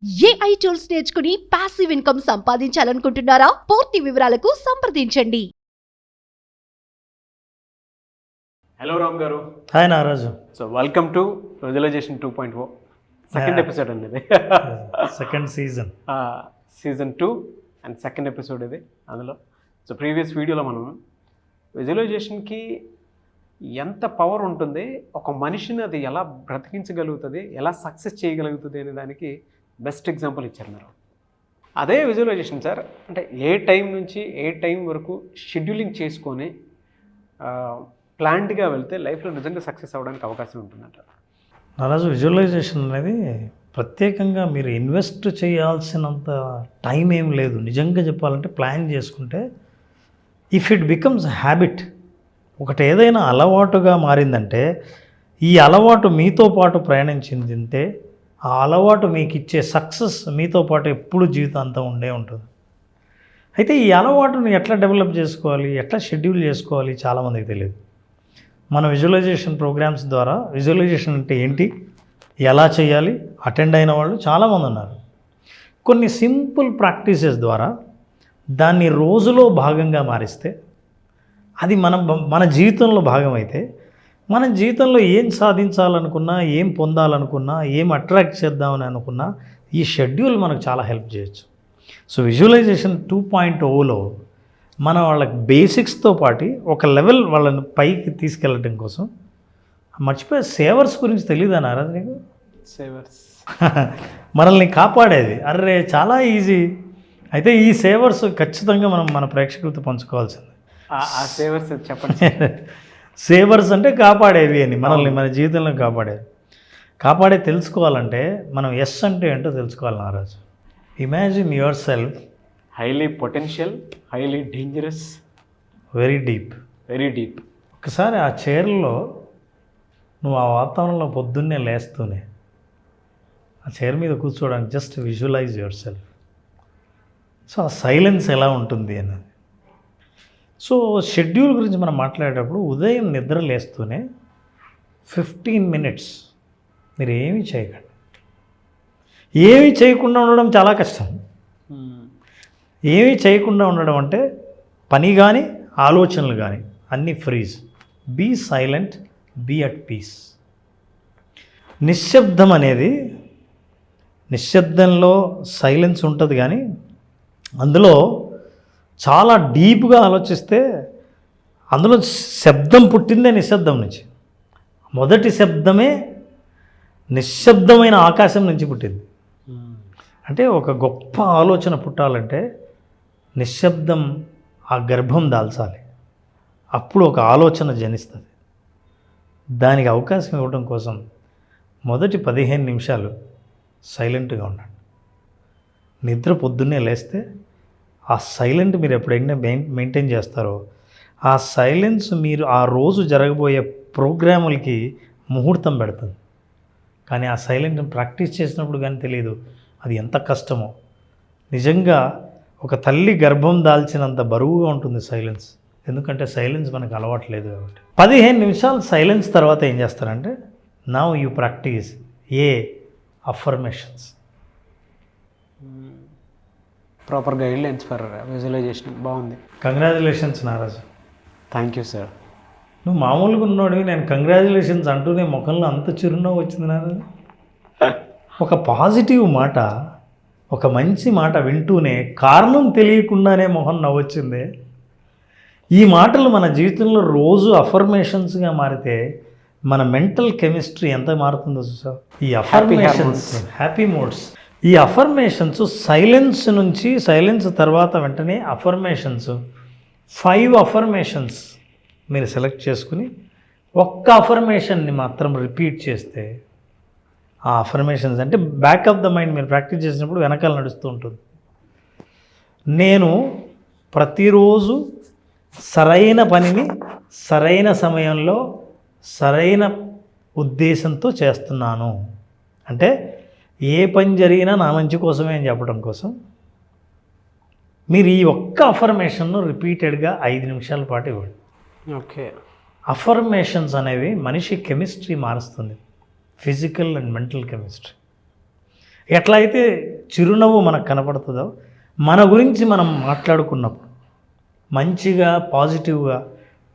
AI tools నేర్చుకుని passive income సంపాదించాలనుకుంటున్నారా? పూర్తి వివరాలకు సంప్రదించండి. Hello Ram garu. Hi Naraju. So welcome to visualisation 2.0 second episode అండి ఇది. Second season 2 and second episode ఇది. అందులో సో ప్రీవియస్ వీడియోలో మనం విజువలైజేషన్కి ఎంత పవర్ ఉంటుంది, ఒక మనిషిని అది ఎలా బ్రతికించగలుగుతుంది, ఎలా సక్సెస్ చేయగలుగుతుంది అనే దానికి బెస్ట్ ఎగ్జాంపుల్ ఇచ్చారు మీరు. అదే విజువలైజేషన్ సార్, అంటే ఏ టైం నుంచి ఏ టైం వరకు షెడ్యూలింగ్ చేసుకొని ప్లాన్డ్గా వెళ్తే లైఫ్లో నిజంగా సక్సెస్ అవ్వడానికి అవకాశం ఉంటుందంట. నారాజు, విజువలైజేషన్ అనేది ప్రత్యేకంగా మీరు ఇన్వెస్ట్ చేయాల్సినంత టైం ఏం లేదు. నిజంగా చెప్పాలంటే ప్లాన్ చేసుకుంటే ఇఫ్ ఇట్ బికమ్స్ హ్యాబిట్, ఒకటి ఏదైనా అలవాటుగా మారిందంటే, ఈ అలవాటు మీతో పాటు ప్రయాణించిందంటే ఆ అలవాటు మీకు ఇచ్చే సక్సెస్ మీతో పాటు ఎప్పుడు జీవితాంతం ఉండే ఉంటుంది. అయితే ఈ అలవాటుని ఎట్లా డెవలప్ చేసుకోవాలి, ఎట్లా షెడ్యూల్ చేసుకోవాలి చాలామందికి తెలియదు. మన విజువలైజేషన్ ప్రోగ్రామ్స్ ద్వారా విజువలైజేషన్ అంటే ఏంటి, ఎలా చేయాలి అటెండ్ అయిన వాళ్ళు చాలామంది ఉన్నారు. కొన్ని సింపుల్ ప్రాక్టీసెస్ ద్వారా దాన్ని రోజులో భాగంగా మారిస్తే, అది మన జీవితంలో భాగమైతే, మన జీవితంలో ఏం సాధించాలనుకున్నా, ఏం పొందాలనుకున్నా, ఏం అట్రాక్ట్ చేద్దామని అనుకున్నా ఈ షెడ్యూల్ మనకు చాలా హెల్ప్ చేయొచ్చు. సో విజువలైజేషన్ 2.0లో మన వాళ్ళకి బేసిక్స్తో పాటు ఒక లెవెల్ వాళ్ళని పైకి తీసుకెళ్ళడం కోసం, మర్చిపోయే సేవర్స్ గురించి తెలియదా నారాజ్ నీకు? సేవర్స్ మనల్ని కాపాడేది. అర్రే చాలా ఈజీ. అయితే ఈ సేవర్స్ ఖచ్చితంగా మనం మన ప్రేక్షకులతో పంచుకోవాల్సింది. ఆ సేవర్స్ చెప్పండి. సేవర్స్ అంటే కాపాడేవి అని, మనల్ని మన జీవితంలో కాపాడే తెలుసుకోవాలంటే మనం ఎస్ అంటే ఏంటో తెలుసుకోవాలి Naraju. Imagine your self highly potential, highly dangerous, very deep. ఒకసారి ఆ చైర్లో నువ్వు ఆ వాతావరణంలో పొద్దున్నే లేస్తూనే ఆ చైర్ మీద కూర్చోవడానికి just visualize yourself. So ఆ సైలెన్స్ ఎలా ఉంటుంది అన్నది. సో షెడ్యూల్ గురించి మనం మాట్లాడేటప్పుడు ఉదయం నిద్ర లేస్తూనే 15 మినిట్స్ మీరు ఏమీ చేయకండి. ఏమీ చేయకుండా ఉండడం చాలా కష్టం. ఏమీ చేయకుండా ఉండడం అంటే పని కానీ ఆలోచనలు కానీ అన్నీ freeze. Be silent, be at peace. నిశ్శబ్దం అనేది, నిశ్శబ్దంలో సైలెన్స్ ఉంటుంది కానీ అందులో చాలా డీప్గా ఆలోచిస్తే అందులో శబ్దం పుట్టిందే నిశ్శబ్దం నుంచి. మొదటి శబ్దమే నిశ్శబ్దమైన ఆకాశం నుంచి పుట్టింది. అంటే ఒక గొప్ప ఆలోచన పుట్టాలంటే నిశ్శబ్దం ఆ గర్భం దాల్చాలి, అప్పుడు ఒక ఆలోచన జనిస్తుంది. దానికి అవకాశం ఇవ్వడం కోసం మొదటి 15 నిమిషాలు సైలెంట్గా ఉండండి. నిద్ర పొద్దున్నే లేస్తే ఆ సైలెంట్ మీరు ఎప్పుడైనా మెయింటైన్ చేస్తారో ఆ సైలెన్స్ మీరు ఆ రోజు జరగబోయే ప్రోగ్రాములకి ముహూర్తం పెడుతుంది. కానీ ఆ సైలెంట్ని ప్రాక్టీస్ చేసినప్పుడు కానీ తెలియదు అది ఎంత కష్టమో. నిజంగా ఒక తల్లి గర్భం దాల్చినంత బరువుగా ఉంటుంది సైలెన్స్. ఎందుకంటే సైలెన్స్ మనకు అలవాట్లేదు కాబట్టి. 15 నిమిషాలు సైలెన్స్ తర్వాత ఏం చేస్తారంటే, now you practice affirmations. Proper guidelines for visualisation. బాగుంది. Congratulations Naraju. Thank you sir. నువ్వు మామూలుగా ఉన్నాడు, నేను కంగ్రాచులేషన్స్ అంటూనే ముఖంలో అంత చిరునవ్వు వచ్చింది నారాజు. ఒక పాజిటివ్ మాట, ఒక మంచి మాట వింటూనే కారణం తెలియకుండానే మొహం నవ్వొచ్చింది. ఈ మాటలు మన జీవితంలో రోజు అఫర్మేషన్స్గా మారితే మన మెంటల్ కెమిస్ట్రీ ఎంత మారుతుందో చూసావు. ఈ అఫర్మేషన్స్, హ్యాపీ మూడ్స్, ఈ అఫర్మేషన్స్ సైలెన్స్ తర్వాత వెంటనే అఫర్మేషన్స్ 5 అఫర్మేషన్స్ మీరు సెలెక్ట్ చేసుకుని ఒక్క అఫర్మేషన్ని మాత్రం రిపీట్ చేస్తే, ఆ అఫర్మేషన్స్ అంటే బ్యాక్ ఆఫ్ ద మైండ్ మీరు ప్రాక్టీస్ చేసినప్పుడు వెనకాల నడుస్తూ ఉంటుంది. నేను ప్రతిరోజు సరైన పనిని సరైన సమయంలో సరైన ఉద్దేశంతో చేస్తున్నాను. అంటే ఏ పని జరిగినా నా మంచి కోసమే అని చెప్పడం కోసం మీరు ఈ ఒక్క అఫర్మేషన్ను రిపీటెడ్గా 5 నిమిషాల పాటు ఇవ్వండి. ఓకే. అఫర్మేషన్స్ అనేవి మనిషి కెమిస్ట్రీ మారుస్తుంది, ఫిజికల్ అండ్ మెంటల్ కెమిస్ట్రీ. ఎట్లా అయితే చిరునవ్వు మనకు కనపడుతుందో మన గురించి మనం మాట్లాడుకున్నప్పుడు మంచిగా పాజిటివ్గా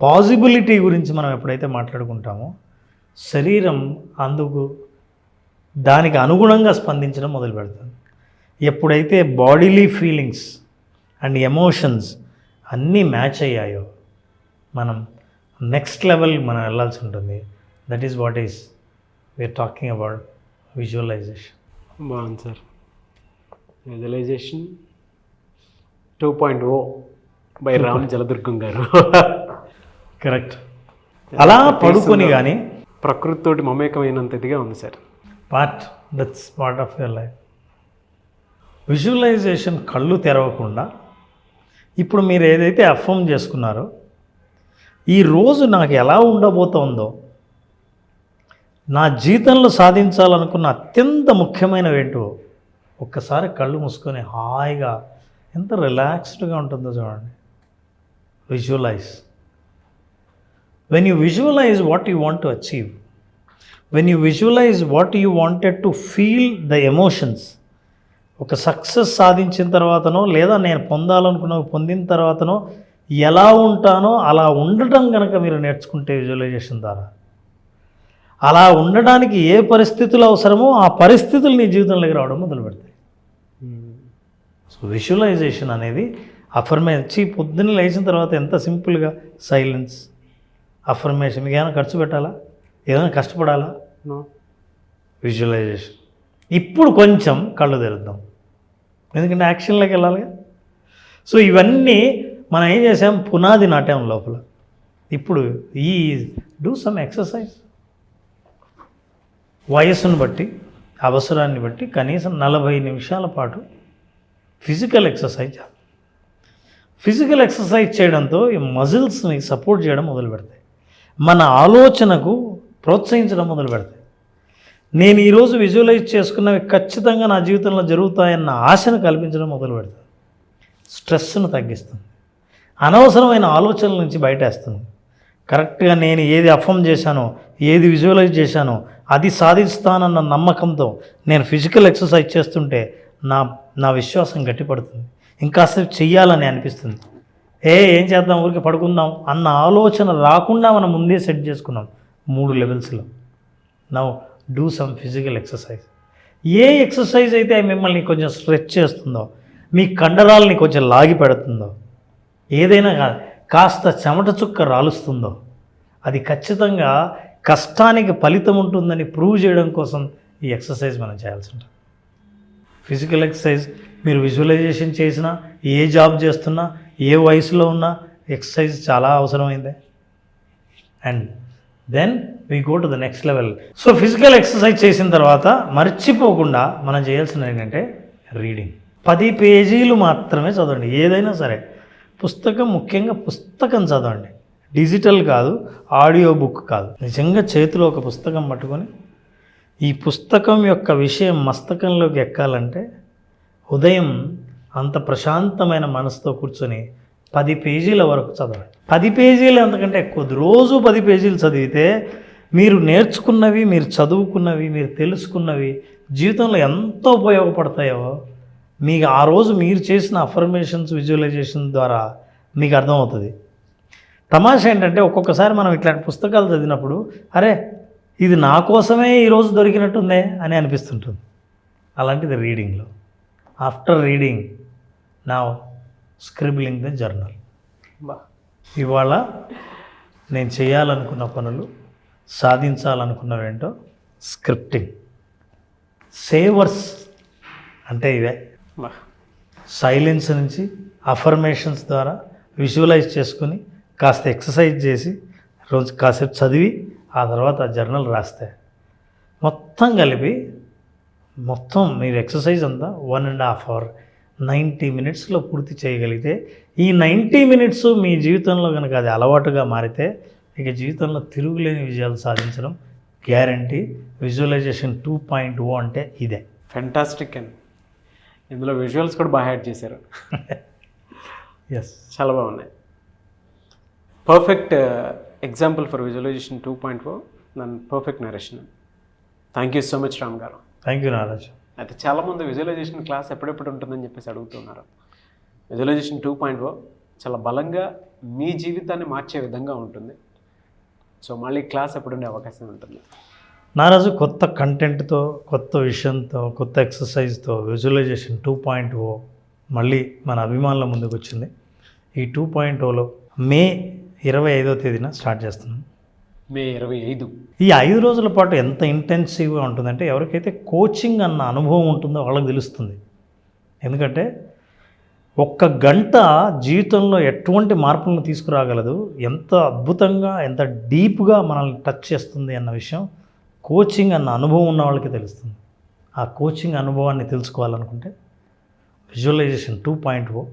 పాజిబిలిటీ గురించి మనం ఎప్పుడైతే మాట్లాడుకుంటామో శరీరం అందుకు దానికి అనుగుణంగా స్పందించడం మొదలు పెడుతుంది. ఎప్పుడైతే బాడీలీ ఫీలింగ్స్ అండ్ ఎమోషన్స్ అన్నీ మ్యాచ్ అయ్యాయో మనం నెక్స్ట్ లెవెల్ మనం వెళ్ళాల్సి ఉంటుంది. That is what is we're talking about visualisation. బాగుంది sir. Visualisation 2.0 by Ram Jaladurgam garu. Correct. అలా పడుకొని కానీ ప్రకృతితోటి మమేకమైనంత ఇదిగా ఉంది sir. That's part of your life. Visualisation కళ్ళు తెరవకుండా ఇప్పుడు మీరు ఏదైతే అఫర్మ్ చేసుకున్నారో ఈ రోజు నాకు ఎలా ఉండబోతోందో, నా జీవితంలో సాధించాలనుకున్న అత్యంత ముఖ్యమైనవి ఏంటో ఒక్కసారి కళ్ళు మూసుకొని హాయిగా ఎంత రిలాక్స్డ్గా ఉంటుందో చూడండి. Visualize. When you visualize what you want to achieve, when you visualize what you wanted to feel the emotions, ఒక సక్సెస్ సాధించిన తర్వాతనో లేదా నేను పొందిన తర్వాతనో ఎలా ఉంటానో అలా ఉండటం కనుక మీరు నేర్చుకుంటే విజువలైజేషన్ ద్వారా, అలా ఉండడానికి ఏ పరిస్థితులు అవసరమో ఆ పరిస్థితులు నీ జీవితంలోకి రావడం మొదలు పెడతాయి. సో విజువలైజేషన్ అనేది అఫర్మేషన్. పొద్దున్న లేచిన తర్వాత ఎంత సింపుల్గా సైలెన్స్, అఫర్మేషన్. మీకు ఏమైనా ఖర్చు పెట్టాలా, ఏదైనా కష్టపడాలా? విజువలైజేషన్. ఇప్పుడు కొంచెం కళ్ళు తెరుద్దాం, ఎందుకంటే యాక్షన్లోకి వెళ్ళాలి. సో ఇవన్నీ మనం ఏం చేసాం, పునాది నాట్యం లోపల. ఇప్పుడు ఈ డూ సమ్ ఎక్సర్సైజ్. వయస్సును బట్టి అవసరాన్ని బట్టి కనీసం 40 నిమిషాల పాటు ఫిజికల్ ఎక్సర్సైజ్ చేయాలి. ఫిజికల్ ఎక్సర్సైజ్ చేయడంతో ఈ మజిల్స్ని సపోర్ట్ చేయడం మొదలు పెడతాయి, మన ఆలోచనకు ప్రోత్సహించడం మొదలు పెడతాయి. నేను ఈరోజు విజువలైజ్ చేసుకున్నవి ఖచ్చితంగా నా జీవితంలో జరుగుతాయన్న ఆశను కల్పించడం మొదలు పెడతాను. స్ట్రెస్ను తగ్గిస్తుంది, అనవసరమైన ఆలోచనల నుంచి బయటేస్తుంది. కరెక్ట్గా నేను ఏది అఫర్మ్ చేశానో, ఏది విజువలైజ్ చేశానో అది సాధిస్తానన్న నమ్మకంతో నేను ఫిజికల్ ఎక్సర్సైజ్ చేస్తుంటే నా విశ్వాసం గట్టిపడుతుంది, ఇంకాసేపు చెయ్యాలని అనిపిస్తుంది. ఏం చేద్దాం, ఊరికి పడుకుందాం అన్న ఆలోచన రాకుండా మనం ముందే సెట్ చేసుకున్నాం 3 లెవెల్స్లో. Now do some physical exercise. A exercise అయితే మిమ్మల్ని కొంచెం స్ట్రెచ్ చేస్తుందో, మీ కండరాలని కొంచెం లాగి పెడుతుందో, ఏదైనా కాస్త చెమట చుక్క రాలుస్తుందో, అది ఖచ్చితంగా కష్టానికి ఫలితం ఉంటుందని ప్రూవ్ చేయడం కోసం ఈ ఎక్సర్సైజ్ మనం చేయాల్సి ఉంటుంది. ఫిజికల్ ఎక్సర్సైజ్ మీరు విజువలైజేషన్ చేసినా, ఏ జాబ్ చేస్తున్నా, ఏ వయసులో ఉన్నా ఎక్సర్సైజ్ చాలా అవసరమైందే. And then we go to the next level. So physical exercise చేసిన తర్వాత మర్చిపోకుండా మనం చేయాల్సింది ఏంటంటే రీడింగ్. 10 పేజీలు మాత్రమే చదవండి, ఏదైనా సరే. పుస్తకం, ముఖ్యంగా పుస్తకం చదవండి. డిజిటల్ కాదు, ఆడియో బుక్ కాదు. నిజంగా చేతిలో ఒక పుస్తకం పట్టుకొని ఈ పుస్తకం యొక్క విషయం మస్తకంలోకి ఎక్కాలంటే ఉదయం అంత ప్రశాంతమైన మనసుతో కూర్చొని 10 పేజీల వరకు చదవండి. 10 పేజీలు అంతకంటే ఎక్కువ. రోజు 10 పేజీలు చదివితే మీరు నేర్చుకున్నవి, మీరు చదువుకున్నవి, మీరు తెలుసుకున్నవి జీవితంలో ఎంత ఉపయోగపడతాయో మీకు ఆ రోజు మీరు చేసిన అఫర్మేషన్స్, విజువలైజేషన్ ద్వారా మీకు అర్థమవుతుంది. తమాషా ఏంటంటే ఒక్కొక్కసారి మనం ఇట్లాంటి పుస్తకాలు చదివినప్పుడు అరే ఇది నా కోసమే ఈరోజు దొరికినట్టుందే అని అనిపిస్తుంటుంది. అలాంటిది రీడింగ్లో. ఆఫ్టర్ రీడింగ్ నా స్క్రిబ్లింగ్ ద జర్నల్. ఇవాళ నేను చేయాలనుకున్న పనులు, సాధించాలనుకున్నవేంటో స్క్రిప్టింగ్. సేవర్స్ అంటే ఇవే. సైలెన్స్ నుంచి అఫర్మేషన్స్ ద్వారా విజువలైజ్ చేసుకుని కాస్త ఎక్సర్సైజ్ చేసి రోజు కాసేపు చదివి ఆ తర్వాత ఆ జర్నల్ రాస్తే మొత్తం కలిపి మీరు ఎక్సర్సైజ్ అంతా 1.5 hour 90 minutesలో పూర్తి చేయగలిగితే, ఈ 90 minutes మీ జీవితంలో కనుక అది అలవాటుగా మారితే ఇక జీవితంలో తిరుగులేని విజయాలు సాధించడం గ్యారంటీ. విజువలైజేషన్ 2.0 అంటే ఇదే. ఫెంటాస్టిక్ అండి. ఇందులో విజువల్స్ కూడా బాగా యాడ్ చేశారు. ఎస్, చాలా బాగున్నాయి. Perfect example for visualisation 2.0 and perfect narration. Thank you so much Ram garu. Thank you Naraj. అయితే చాలామంది విజువలైజేషన్ క్లాస్ ఎప్పుడెప్పుడు ఉంటుందని చెప్పేసి అడుగుతున్నారు. విజువలైజేషన్ 2.0 చాలా బలంగా మీ జీవితాన్ని మార్చే విధంగా ఉంటుంది. సో మళ్ళీ క్లాస్ ఎప్పుడు ఉండే అవకాశం ఉంటుంది? నారాజు కొత్త కంటెంట్తో, కొత్త విషయంతో, కొత్త ఎక్సర్సైజ్తో విజువలైజేషన్ 2.0 మళ్ళీ మన అభిమానుల ముందుకు వచ్చింది. ఈ 2.0లో మే 25వ తేదీన స్టార్ట్ చేస్తున్నాం. మే 25. ఈ 5 రోజుల పాటు ఎంత ఇంటెన్సివ్గా ఉంటుందంటే ఎవరికైతే కోచింగ్ అన్న అనుభవం ఉంటుందో వాళ్ళకి తెలుస్తుంది. ఎందుకంటే ఒక్క గంట జీవితంలో ఎటువంటి మార్పులను తీసుకురాగలదు, ఎంత అద్భుతంగా, ఎంత డీప్గా మనల్ని టచ్ చేస్తుంది అన్న విషయం కోచింగ్ అన్న అనుభవం ఉన్న వాళ్ళకి తెలుస్తుంది. ఆ కోచింగ్ అనుభవాన్ని తెలుసుకోవాలనుకుంటే విజువలైజేషన్ 2.0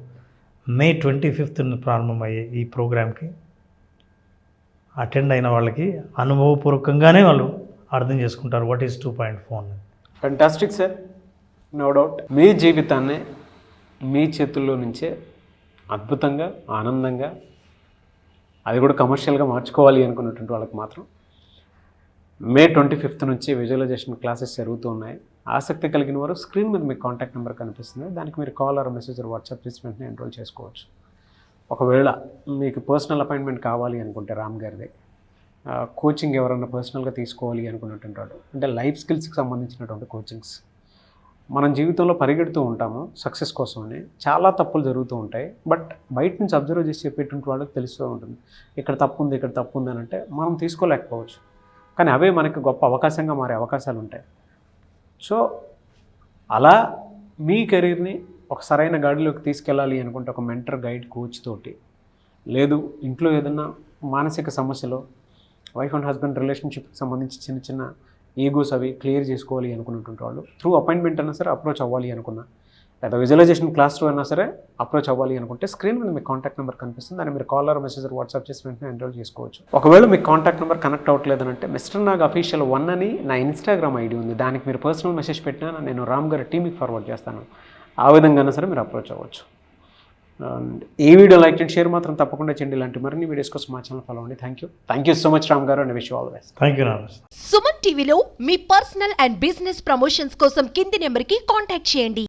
మే 25న ప్రారంభమయ్యే ఈ ప్రోగ్రామ్కి అటెండ్ అయిన వాళ్ళకి అనుభవపూర్వకంగానే వాళ్ళు అర్థం చేసుకుంటారు వాట్ ఈజ్ 2.0 అనేది. Fantastic sir, no doubt. మీ జీవితాన్ని మీ చేతుల్లో నుంచే అద్భుతంగా, ఆనందంగా, అది కూడా కమర్షియల్గా మార్చుకోవాలి అనుకున్నటువంటి వాళ్ళకి మాత్రం మే 25 నుంచి విజువలైజేషన్ క్లాసెస్ జరుగుతూ ఉన్నాయి. ఆసక్తి కలిగిన వారు స్క్రీన్ మీద మీకు కాంటాక్ట్ నెంబర్ కనిపిస్తుంది, దానికి మీరు కాల్ ఆర్ మెసేజ్ వాట్సాప్ చేసి వెంటనే ఎన్రోల్ చేసుకోవచ్చు. ఒకవేళ మీకు పర్సనల్ అపాయింట్మెంట్ కావాలి అనుకుంటే రామ్ గారిది, కోచింగ్ ఎవరన్నా పర్సనల్గా తీసుకోవాలి అనుకున్నటువంటి వాడు, అంటే లైఫ్ స్కిల్స్కి సంబంధించినటువంటి కోచింగ్స్. మనం జీవితంలో పరిగెడుతూ ఉంటాము సక్సెస్ కోసమని, చాలా తప్పులు జరుగుతూ ఉంటాయి. బట్ బయట నుంచి అబ్జర్వ్ చేసి చెప్పేటువంటి వాళ్ళకి తెలుస్తూ ఉంటుంది ఇక్కడ తప్పు ఉంది, ఇక్కడ తప్పు ఉంది అని. అంటే మనం తీసుకోలేకపోవచ్చు, కానీ అవే మనకి గొప్ప అవకాశంగా మారే అవకాశాలు ఉంటాయి. సో అలా మీ కెరీర్ని ఒక సరైన గాడిలోకి తీసుకెళ్ళాలి అనుకుంటే ఒక మెంటర్, గైడ్, కోచ్ తోటి, లేదు ఇంట్లో ఏదన్నా మానసిక సమస్యలు, వైఫ్ అండ్ హస్బెండ్ రిలేషన్షిప్కి సంబంధించి చిన్న చిన్న ఈగోస్ అవి క్లియర్ చేసుకోవాలి అనుకున్నటువంటి వాళ్ళు త్రూ అపాయింట్మెంట్ అయినా సరే అప్రోచ్ అవ్వాలి అనుకున్నా, లేదా విజువలైజేషన్ క్లాస్ 2 అయినా సరే అప్రోచ్ అవ్వాలి అనుకుంటే స్క్రీన్ మీద మీకు కాంటాక్ట్ నెంబర్ కనిపిస్తుంది, దాన్ని మీరు కాల్ ఆర్ మెసేజ్ వాట్సాప్ చేసి వెంటనే ఎన్రోల్ చేసుకోవచ్చు. ఒకవేళ మీకు కాంటాక్ట్ నెంబర్ కనెక్ట్ అవ్వట్లేదంటే మిస్టర్ నాగ్ అఫీషియల్ 1 అని నా ఇన్స్టాగ్రామ్ ఐడి ఉంది, దానికి మీరు పర్సనల్ మెసేజ్ పెట్టినా నేను రామ్ గారి టీమ్కి ఫార్వర్డ్ చేస్తాను. ఆ విధంగానే సరే మీరు అప్రోచ్ అవ్వచ్చు. అండ్ ఈ వీడియో లైక్ అండ్ షేర్ మాత్రం తప్పకుండా చేయండి. ఇలాంటి మరిన్ని వీడియోస్ కోసం మా ఛానల్ ఫాలో అవ్వండి. Thank you so much Ram garu, and wish you all the best. Thank you Naraj. Suman టీవీలో మీ పర్సనల్ అండ్ బిజినెస్ ప్రమోషన్స్ కోసం కింది నెంబర్కి కాంటాక్ట్ చేయండి.